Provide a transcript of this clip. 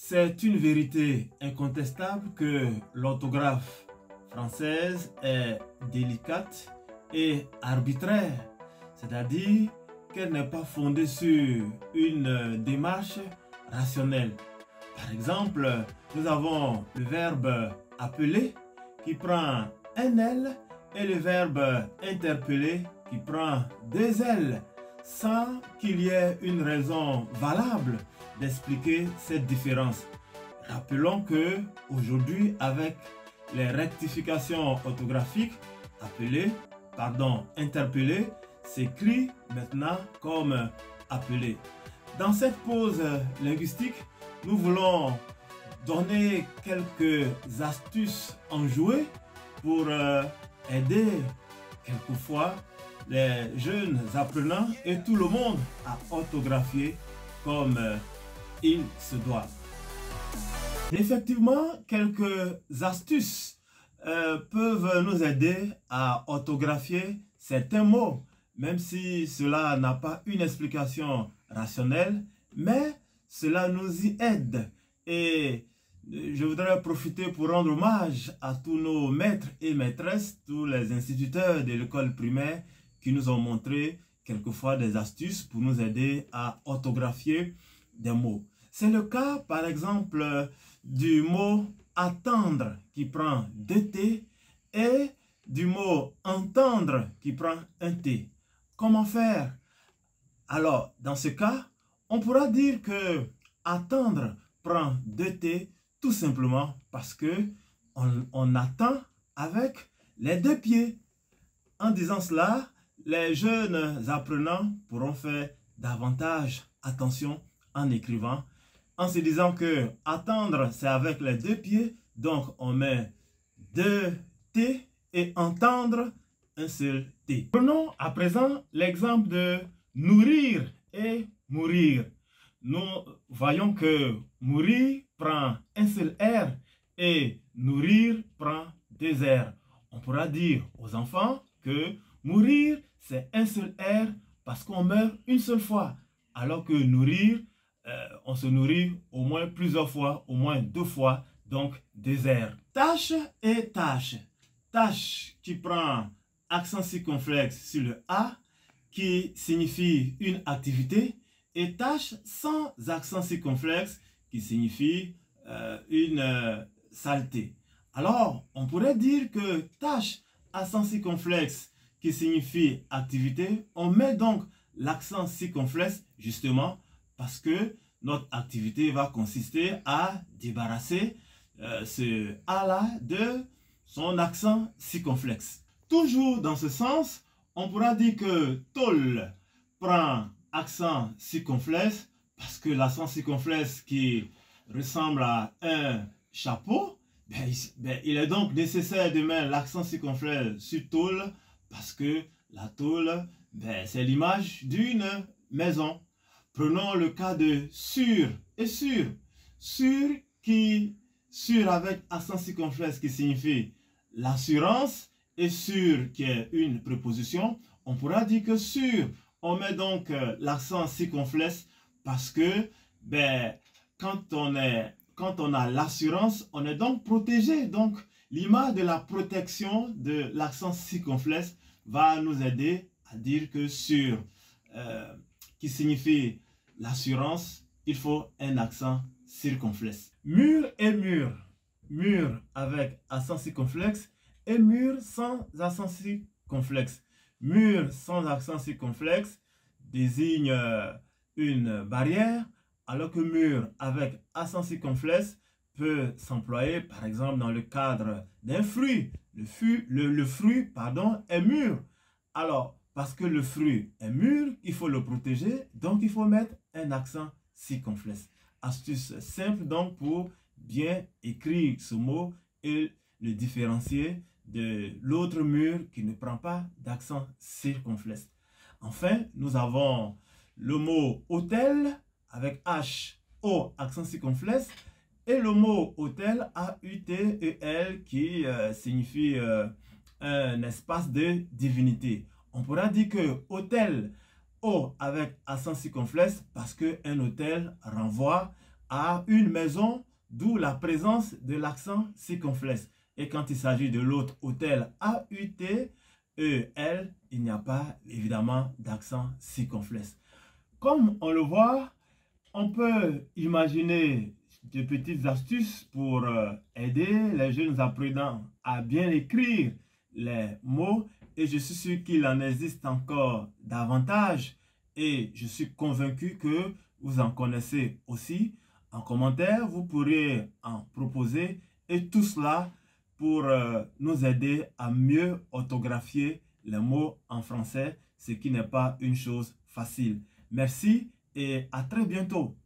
C'est une vérité incontestable que l'orthographe française est délicate et arbitraire, c'est-à-dire qu'elle n'est pas fondée sur une démarche rationnelle. Par exemple, nous avons le verbe appeler qui prend un L et le verbe interpeller qui prend deux L, sans qu'il y ait une raison valable d'expliquer cette différence. Rappelons que aujourd'hui, avec les rectifications orthographiques, interpeller s'écrit maintenant comme appeler. Dans cette pause linguistique, nous voulons donner quelques astuces enjouées pour aider quelquefois les jeunes apprenants et tout le monde à orthographier comme il se doit. Effectivement, quelques astuces peuvent nous aider à orthographier certains mots, même si cela n'a pas une explication rationnelle, mais cela nous y aide. Et je voudrais profiter pour rendre hommage à tous nos maîtres et maîtresses, tous les instituteurs de l'école primaire qui nous ont montré quelquefois des astuces pour nous aider à orthographier des mots. C'est le cas, par exemple, du mot attendre qui prend deux T et du mot entendre qui prend un T. Comment faire? Alors, dans ce cas, on pourra dire que attendre prend deux T tout simplement parce que on attend avec les deux pieds. En disant cela, les jeunes apprenants pourront faire davantage attention en écrivant, en se disant que attendre c'est avec les deux pieds, donc on met deux T et entendre un seul T. Prenons à présent l'exemple de nourrir et mourir. Nous voyons que mourir prend un seul R et nourrir prend deux R. On pourra dire aux enfants que mourir c'est un seul R parce qu'on meurt une seule fois, alors que nourrir, on se nourrit au moins plusieurs fois, au moins deux fois, donc deux R. Tâche et tâche. Tâche qui prend accent circonflexe sur le A, qui signifie une activité, et tâche sans accent circonflexe qui signifie une saleté. Alors, on pourrait dire que tâche accent circonflexe qui signifie activité, on met donc l'accent circonflexe justement parce que notre activité va consister à débarrasser ce A-là de son accent circonflexe. Toujours dans ce sens, on pourra dire que tôle prend accent circonflexe parce que l'accent circonflexe qui ressemble à un chapeau, il est donc nécessaire de mettre l'accent circonflexe sur tôle parce que la tôle, c'est l'image d'une maison. Prenons le cas de sur et sur. Sur avec accent circonflexe qui signifie l'assurance et sur qui est une préposition. On pourra dire que sur, on met donc l'accent circonflexe parce que quand on a l'assurance, on est donc protégé. Donc l'image de la protection de l'accent circonflexe va nous aider à dire que sur qui signifie l'assurance, il faut un accent circonflexe. Mur et mur. Mur avec accent circonflexe et mur sans accent circonflexe. Mur sans accent circonflexe désigne une barrière, alors que mur avec accent circonflexe peut s'employer par exemple dans le cadre d'un fruit. Le fruit est mûr. Alors, parce que le fruit est mûr, il faut le protéger, donc il faut mettre un accent circonflexe. Astuce simple donc pour bien écrire ce mot et le différencier de l'autre mur qui ne prend pas d'accent circonflexe. Enfin, nous avons le mot hôtel avec H, O, accent circonflexe, et le mot hôtel, A-U-T-E-L, qui signifie un espace de divinité. On pourra dire que hôtel, O avec accent circonflexe, parce qu'un hôtel renvoie a une maison, d'où la présence de l'accent circonflexe. Et quand il s'agit de l'autre hôtel, A-U-T-E-L, il n'y a pas évidemment d'accent circonflexe. Comme on le voit, on peut imaginer de petites astuces pour aider les jeunes apprenants à bien écrire les mots, et je suis sûr qu'il en existe encore davantage et je suis convaincu que vous en connaissez aussi. En commentaire, vous pourrez en proposer, et tout cela pour nous aider à mieux orthographier les mots en français, ce qui n'est pas une chose facile. Merci et à très bientôt.